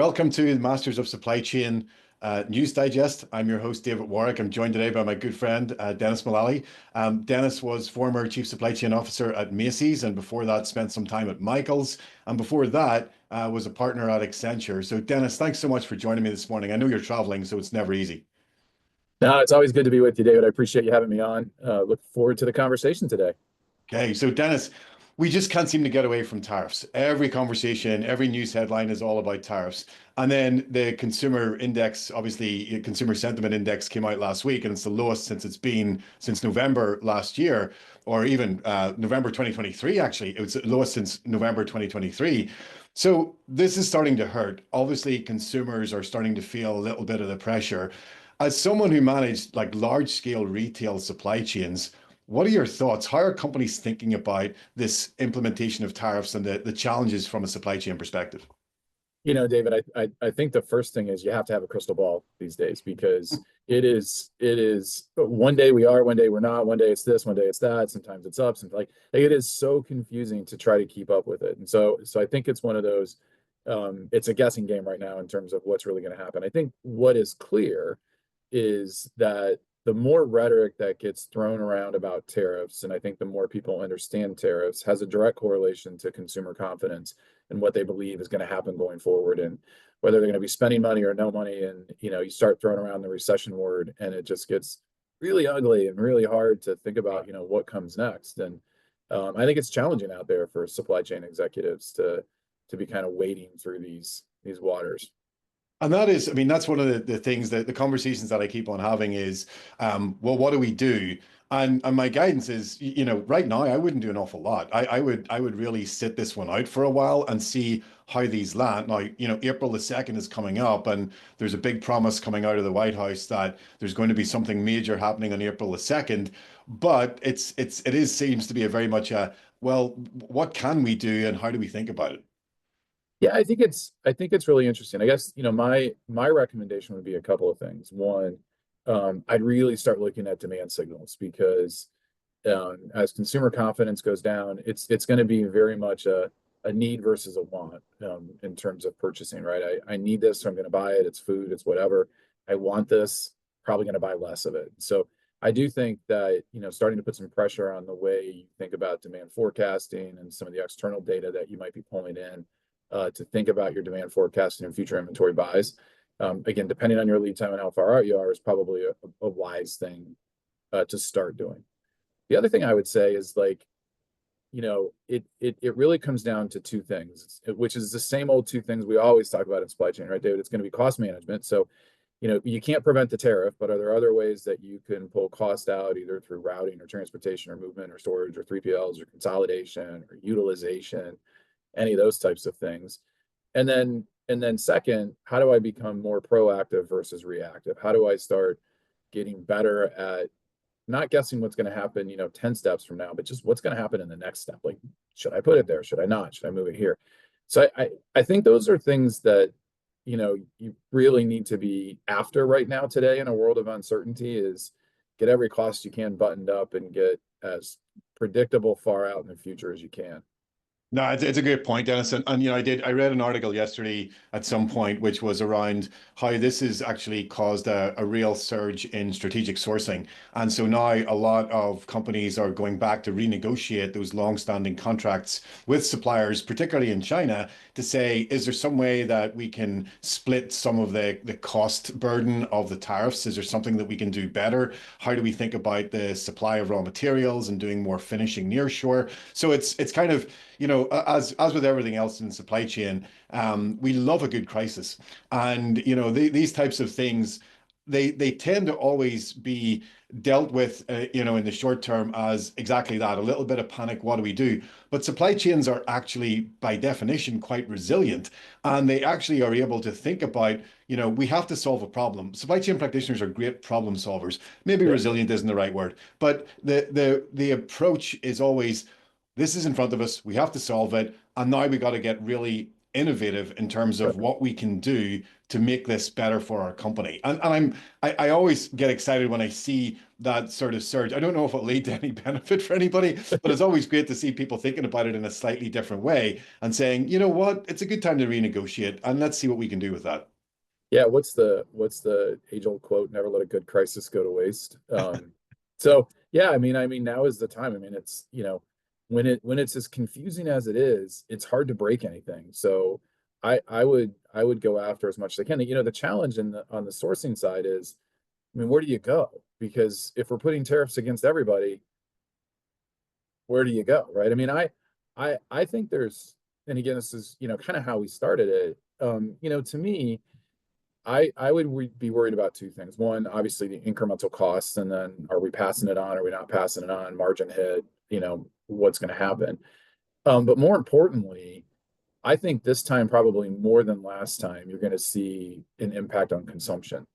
Welcome to the Masters of Supply Chain News Digest. I'm your host, David Warrick. I'm joined today by my good friend, Dennis Mullahy. Dennis was former Chief Supply Chain Officer at Macy's, and before that spent some time at Michael's, and before that was a partner at Accenture. So Dennis, thanks so much for joining me this morning. I know you're traveling, so it's never easy. No, it's always good to be with you, David. I appreciate you having me on. Look forward to the conversation today. Okay, so Dennis, we just can't seem to get away from tariffs. Every conversation, every news headline is all about tariffs. And then the consumer index, obviously, consumer sentiment index came out last week, and it's the lowest since it's been since November last year, or even November 2023, actually. It was the lowest since November 2023. So this is starting to hurt. Obviously, consumers are starting to feel a little bit of the pressure. As someone who managed like large scale retail supply chains, what are your thoughts? How are companies thinking about this implementation of tariffs and the challenges from a supply chain perspective? David, I think the first thing is you have to have a crystal ball these days because it is one day we are, one day we're not, one day it's this, one day it's that, sometimes it's up, sometimes like it is so confusing to try to keep up with it. And so I think it's one of those it's a guessing game right now in terms of what's really going to happen. I think what is clear is that the more rhetoric that gets thrown around about tariffs, and I think the more people understand tariffs, has a direct correlation to consumer confidence and what they believe is going to happen going forward, and whether they're going to be spending money or no money. And you start throwing around the recession word, and it just gets really ugly and really hard to think about what comes next. And I think it's challenging out there for supply chain executives to be kind of wading through these waters. And that is, I mean, that's one of the things that the conversations that I keep on having is, well, what do we do? And my guidance is, right now I wouldn't do an awful lot. I would really sit this one out for a while and see how these land. Now, April the 2nd is coming up, and there's a big promise coming out of the White House that there's going to be something major happening on April the 2nd. But it seems to be a very much a, well, what can we do and how do we think about it? Yeah, I think it's really interesting. I guess, my recommendation would be a couple of things. One, I'd really start looking at demand signals because as consumer confidence goes down, it's going to be very much a need versus a want in terms of purchasing, right? I need this, so I'm going to buy it. It's food, it's whatever. I want this, probably going to buy less of it. So I do think that, starting to put some pressure on the way you think about demand forecasting and some of the external data that you might be pulling in to think about your demand forecasting and future inventory buys. Again, depending on your lead time and how far out you are, is probably a wise thing to start doing. The other thing I would say is it really comes down to two things, which is the same old two things we always talk about in supply chain, right, David? It's going to be cost management. So, you can't prevent the tariff, but are there other ways that you can pull cost out either through routing or transportation or movement or storage or 3PLs or consolidation or utilization, any of those types of things? And then second, how do I become more proactive versus reactive? How do I start getting better at not guessing what's going to happen, 10 steps from now, but just what's going to happen in the next step? Like, should I put it there? Should I not? Should I move it here? So I think those are things that, you really need to be after right now today in a world of uncertainty, is get every cost you can buttoned up and get as predictable far out in the future as you can. No, it's a great point, Dennis. And I read an article yesterday at some point, which was around how this has actually caused a real surge in strategic sourcing. And so now a lot of companies are going back to renegotiate those long-standing contracts with suppliers, particularly in China, to say, is there some way that we can split some of the cost burden of the tariffs? Is there something that we can do better? How do we think about the supply of raw materials and doing more finishing near shore? So it's kind of, as with everything else in supply chain, we love a good crisis, and these types of things, they tend to always be dealt with, in the short term as exactly that, a little bit of panic. What do we do? But supply chains are actually, by definition, quite resilient, and they actually are able to think about, we have to solve a problem. Supply chain practitioners are great problem solvers. Maybe Yeah. resilient isn't the right word, but the approach is always, this is in front of us. We have to solve it. And now we got to get really innovative in terms Right. of what we can do to make this better for our company. I always get excited when I see that sort of surge. I don't know if it'll lead to any benefit for anybody, but it's always great to see people thinking about it in a slightly different way and saying, you know what, it's a good time to renegotiate and let's see what we can do with that. Yeah, what's the age-old quote, never let a good crisis go to waste. So yeah, I mean now is the time. I mean, it's, when it's as confusing as it is, it's hard to break anything. So I would go after as much as I can. The challenge on the sourcing side is, I mean, where do you go? Because if we're putting tariffs against everybody, where do you go, right? I mean, I think there's, and again, this is, kind of how we started it. To me, I would be worried about two things. One, obviously the incremental costs, and then are we passing it on? Are we not passing it on? Margin hit, what's going to happen? But more importantly, I think this time, probably more than last time, you're going to see an impact on consumption.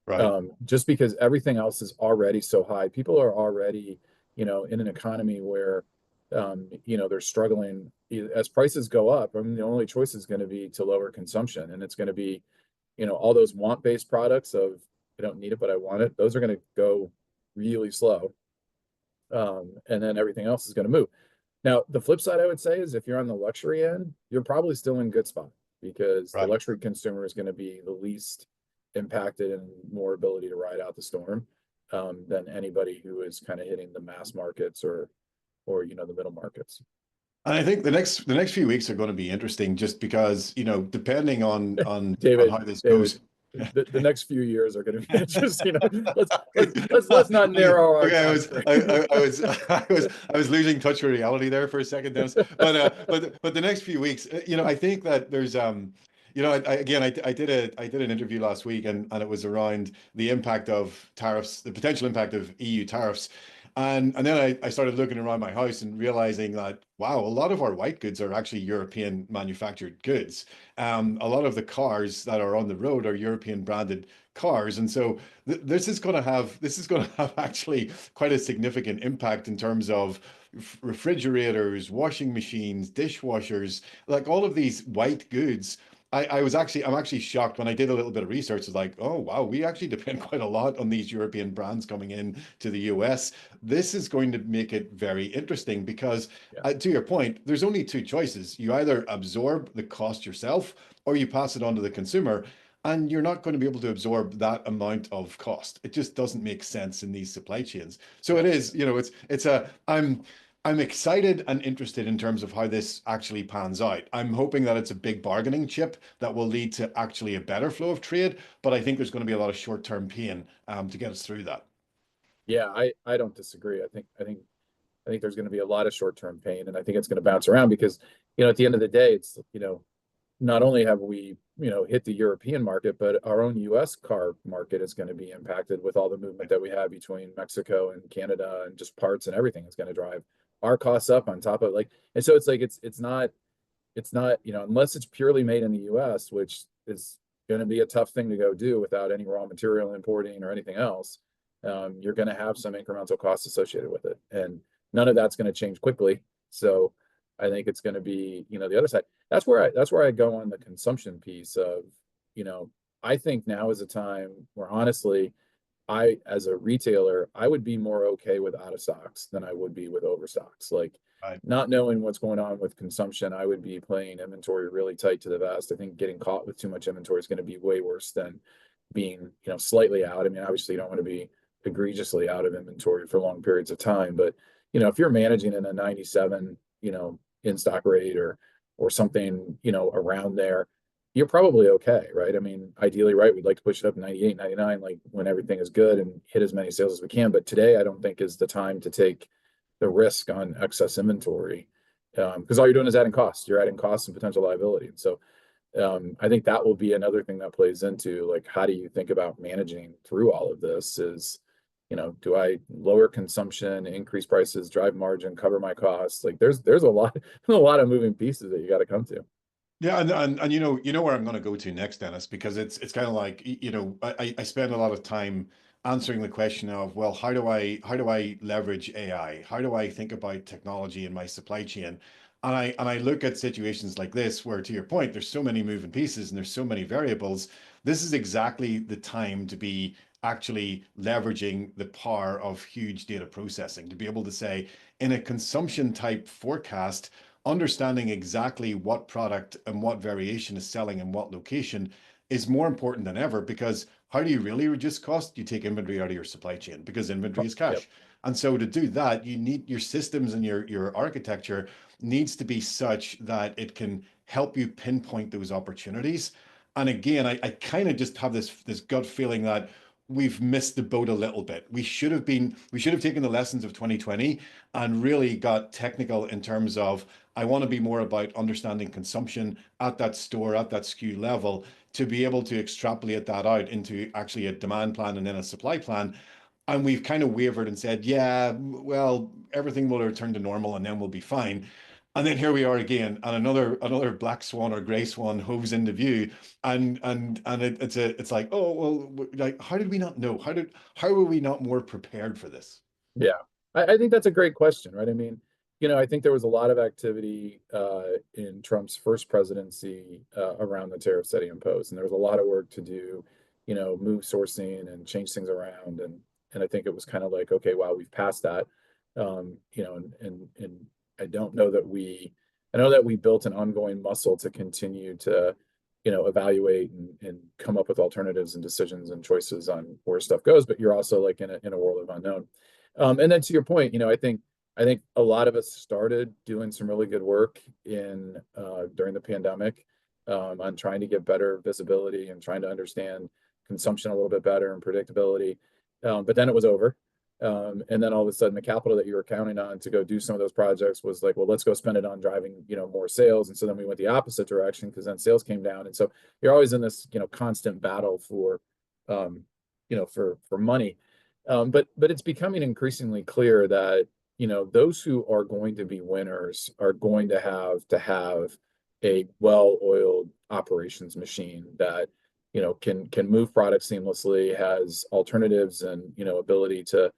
Right. Just because everything else is already so high. People are already, in an economy where, they're struggling. As prices go up, I mean, the only choice is going to be to lower consumption, and it's going to be, all those want-based products of, I don't need it, but I want it. Those are going to go really slow. And then everything else is going to move. Now, the flip side, I would say, is if you're on the luxury end, you're probably still in good spot, because the Right. luxury consumer is going to be the least impacted and more ability to ride out the storm, than anybody who is kind of hitting the mass markets, or the middle markets. And I think the next few weeks are going to be interesting just because, depending on how this David, goes. the next few years are going to be interesting. Let's not narrow our Okay, I time was frame. I was I was losing touch with reality there for a second, Dennis. But the next few weeks, I think that there's again, I did an interview last week, and it was around the impact of tariffs, the potential impact of EU tariffs. And then I started looking around my house and realizing that, wow, a lot of our white goods are actually European manufactured goods. A lot of the cars that are on the road are European branded cars. And so this is going to have actually quite a significant impact in terms of refrigerators, washing machines, dishwashers, like all of these white goods. I'm actually shocked when I did a little bit of research. It's like, oh wow, we actually depend quite a lot on these European brands coming in to the US. This is going to make it very interesting because, Yeah, to your point, there's only two choices. You either absorb the cost yourself or you pass it on to the consumer. And you're not going to be able to absorb that amount of cost. It just doesn't make sense in these supply chains. So yeah. it is, I'm excited and interested in terms of how this actually pans out. I'm hoping that it's a big bargaining chip that will lead to actually a better flow of trade, but I think there's going to be a lot of short-term pain to get us through that. Yeah, I don't disagree. I think there's going to be a lot of short-term pain, and I think it's going to bounce around because, at the end of the day, it's, not only have we, hit the European market, but our own US car market is going to be impacted with all the movement that we have between Mexico and Canada, and just parts and everything is going to drive our costs up on top of, like, and so it's like it's not, unless it's purely made in the US, which is going to be a tough thing to go do without any raw material importing or anything else. You're going to have some incremental costs associated with it, and none of that's going to change quickly. So I think it's going to be, the other side. That's where I go on the consumption piece of, you know, I think now is a time where, honestly, as a retailer, I would be more okay with out of stocks than I would be with overstocks. Like, Right. not knowing what's going on with consumption, I would be playing inventory really tight to the vest. I think getting caught with too much inventory is going to be way worse than being, slightly out. I mean, obviously, you don't want to be egregiously out of inventory for long periods of time, but, if you're managing in a 97, in stock rate, or something, around there, you're probably okay, right? I mean, ideally, right, we'd like to push it up 98, 99, like when everything is good, and hit as many sales as we can. But today, I don't think is the time to take the risk on excess inventory, because all you're doing is adding costs. You're adding costs and potential liability. And so, I think that will be another thing that plays into, like, how do you think about managing through all of this? Is, do I lower consumption, increase prices, drive margin, cover my costs? Like, there's a lot a lot of moving pieces that you got to come to. Yeah, and you know where I'm going to go to next, Dennis, because it's kind of like I spend a lot of time answering the question of, well, how do I leverage AI? How do I think about technology in my supply chain? And I look at situations like this where, to your point, there's so many moving pieces and there's so many variables. This is exactly the time to be actually leveraging the power of huge data processing to be able to say, in a consumption type forecast, understanding exactly what product and what variation is selling in what location is more important than ever, because how do you really reduce cost? You take inventory out of your supply chain, because inventory is Yep. cash. And so to do that, you need your systems and your architecture needs to be such that it can help you pinpoint those opportunities. And again, I kind of just have this gut feeling that we've missed the boat a little bit. We should have taken the lessons of 2020 and really got technical in terms of, I want to be more about understanding consumption at that store, at that SKU level, to be able to extrapolate that out into actually a demand plan and then a supply plan. And we've kind of wavered and said, yeah, well, everything will return to normal and then we'll be fine. And then here we are again, and another black swan or gray swan hoves into view, and it's like, oh well, like how did we not know? How were we not more prepared for this? Yeah, I think that's a great question, right? I mean, I think there was a lot of activity in Trump's first presidency around the tariffs that he imposed, and there was a lot of work to do, move sourcing and change things around, and I think it was kind of like, okay, wow, we've passed that, and I don't know that I know that we built an ongoing muscle to continue to, evaluate and come up with alternatives and decisions and choices on where stuff goes, but you're also like in a world of unknown. And then to your point, I think a lot of us started doing some really good work in during the pandemic on trying to get better visibility and trying to understand consumption a little bit better and predictability. But then it was over. And then all of a sudden the capital that you were counting on to go do some of those projects was like, well, let's go spend it on driving, more sales. And so then we went the opposite direction because then sales came down. And so you're always in this, constant battle for, for money. But it's becoming increasingly clear that, those who are going to be winners are going to have a well-oiled operations machine that, can move products seamlessly, has alternatives and, ability to,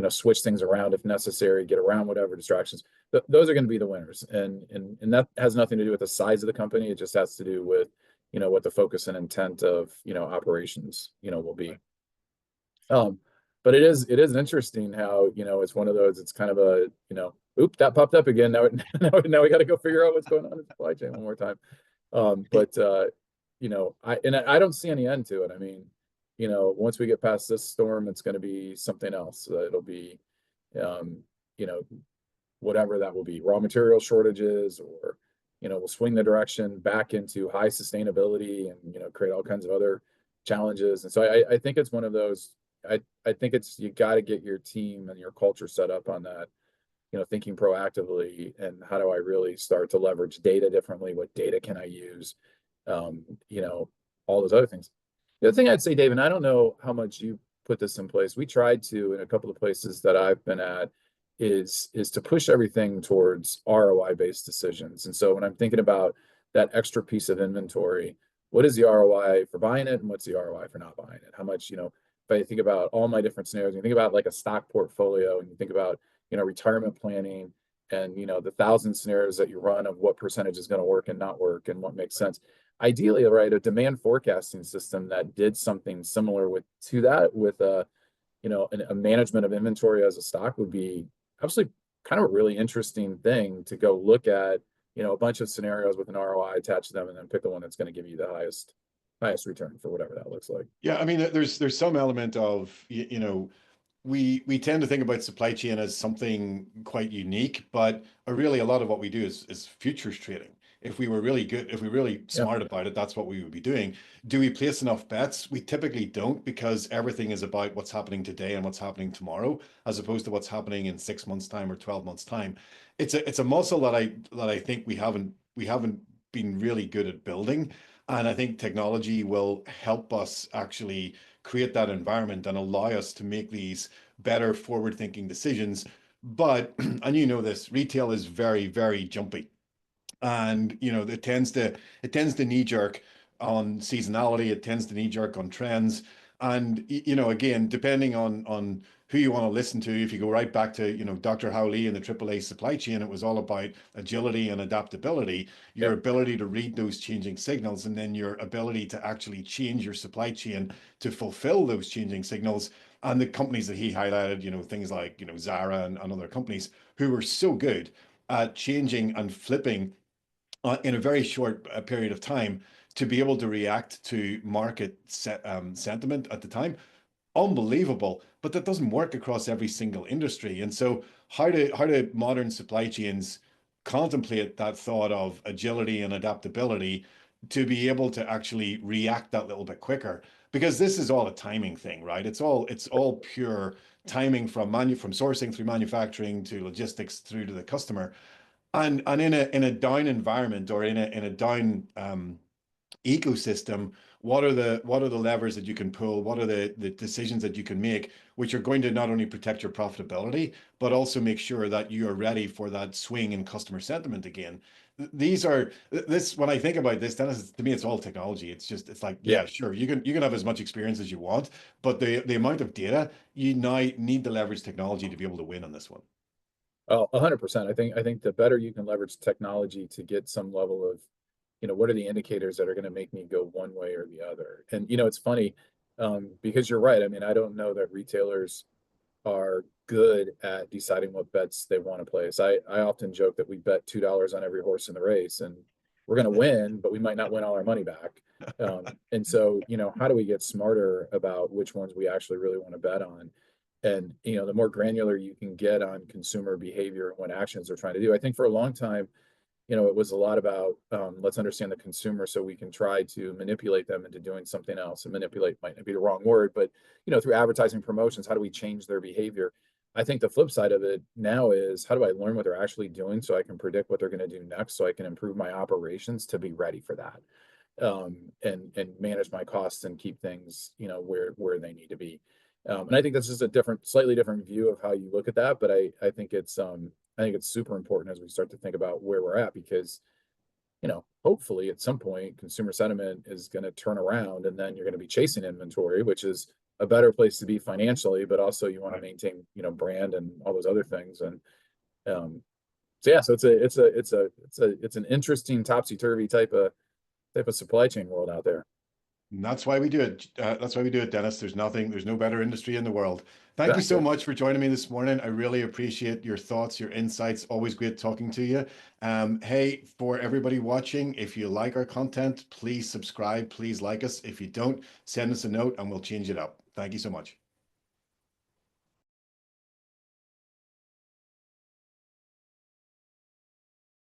switch things around if necessary, get around whatever distractions. Those are going to be the winners. And that has nothing to do with the size of the company. It just has to do with, what the focus and intent of, operations, will be. But it is interesting how, it's one of those, it's kind of a, oop, that popped up again. Now, now we got to go figure out what's going on in the supply chain one more time. But I don't see any end to it. I mean, once we get past this storm, it's going to be something else. It'll be, you know, whatever that will be, raw material shortages, or, we'll swing the direction back into high sustainability and, create all kinds of other challenges. And so I think it's one of those, I think it's, you got to get your team and your culture set up on that, thinking proactively, and how do I really start to leverage data differently? What data can I use? Um, you know, all those other things. The other thing I'd say, Dave, and I don't know how much you put this in place. We tried to in a couple of places that I've been at, is to push everything towards ROI based decisions. And so when I'm thinking about that extra piece of inventory, what is the ROI for buying it, and what's the ROI for not buying it? How much, if I think about all my different scenarios, you think about like a stock portfolio, and you think about, retirement planning, and, the thousand scenarios that you run of what percentage is going to work and not work and what makes sense. Ideally, right, a demand forecasting system that did something similar to that with a management of inventory as a stock would be absolutely kind of a really interesting thing to go look at, a bunch of scenarios with an ROI attached to them, and then pick the one that's going to give you the highest return for whatever that looks like. Yeah, I mean, there's some element of we tend to think about supply chain as something quite unique, but really a lot of what we do is futures trading. If we were really good, if we were really Yeah. smart about it, that's what we would be doing. Do we place enough bets? We typically don't, because everything is about what's happening today and what's happening tomorrow, as opposed to what's happening in 6 months' time or 12 months' time. It's a muscle that I think we haven't been really good at building. And I think technology will help us actually create that environment and allow us to make these better forward-thinking decisions. But, and this, retail is very, very jumpy. And it tends to knee jerk on seasonality, it tends to knee jerk on trends. And again, depending on who you want to listen to. If you go right back to, Dr. Howley and the AAA supply chain, it was all about agility and adaptability, your Yep. ability to read those changing signals, and then your ability to actually change your supply chain to fulfill those changing signals. And the companies that he highlighted, things like, Zara and other companies who were so good at changing and flipping in a very short period of time to be able to react to sentiment at the time. Unbelievable, but that doesn't work across every single industry. And so how do modern supply chains contemplate that thought of agility and adaptability to be able to actually react that little bit quicker? Because this is all a timing thing, right? It's all pure timing from sourcing through manufacturing to logistics through to the customer. And in a down environment, or in a down ecosystem, what are the levers that you can pull? What are the decisions that you can make, which are going to not only protect your profitability, but also make sure that you are ready for that swing in customer sentiment again? These are this When I think about this, Dennis, to me, it's all technology. It's like, Yeah. yeah, sure, you can have as much experience as you want, but the amount of data, you now need to leverage technology to be able to win on this one. Oh, 100%. I think the better you can leverage technology to get some level of, what are the indicators that are going to make me go one way or the other? And it's funny, because you're right. I mean, I don't know that retailers are good at deciding what bets they want to place. I often joke that we bet $2 on every horse in the race, and we're going to win, but we might not win all our money back. And so, how do we get smarter about which ones we actually really want to bet on? And the more granular you can get on consumer behavior and what actions they're trying to do. I think for a long time, it was a lot about, let's understand the consumer so we can try to manipulate them into doing something else. And manipulate might not be the wrong word, but through advertising promotions, how do we change their behavior? I think the flip side of it now is, how do I learn what they're actually doing so I can predict what they're going to do next, so I can improve my operations to be ready for that, and manage my costs and keep things where they need to be. And I think this is a slightly different view of how you look at that, but I think it's super important as we start to think about where we're at, because hopefully at some point consumer sentiment is going to turn around, and then you're going to be chasing inventory, which is a better place to be financially, but also you want to maintain brand and all those other things. And so yeah, so it's an interesting topsy-turvy type of supply chain world out there. And that's why we do it. That's why we do it, Dennis. There's no better industry in the world. Thank you so Exactly. much for joining me this morning. I really appreciate your thoughts, your insights. Always great talking to you. Hey, for everybody watching, if you like our content, please subscribe, please like us. If you don't, send us a note and we'll change it up. Thank you so much.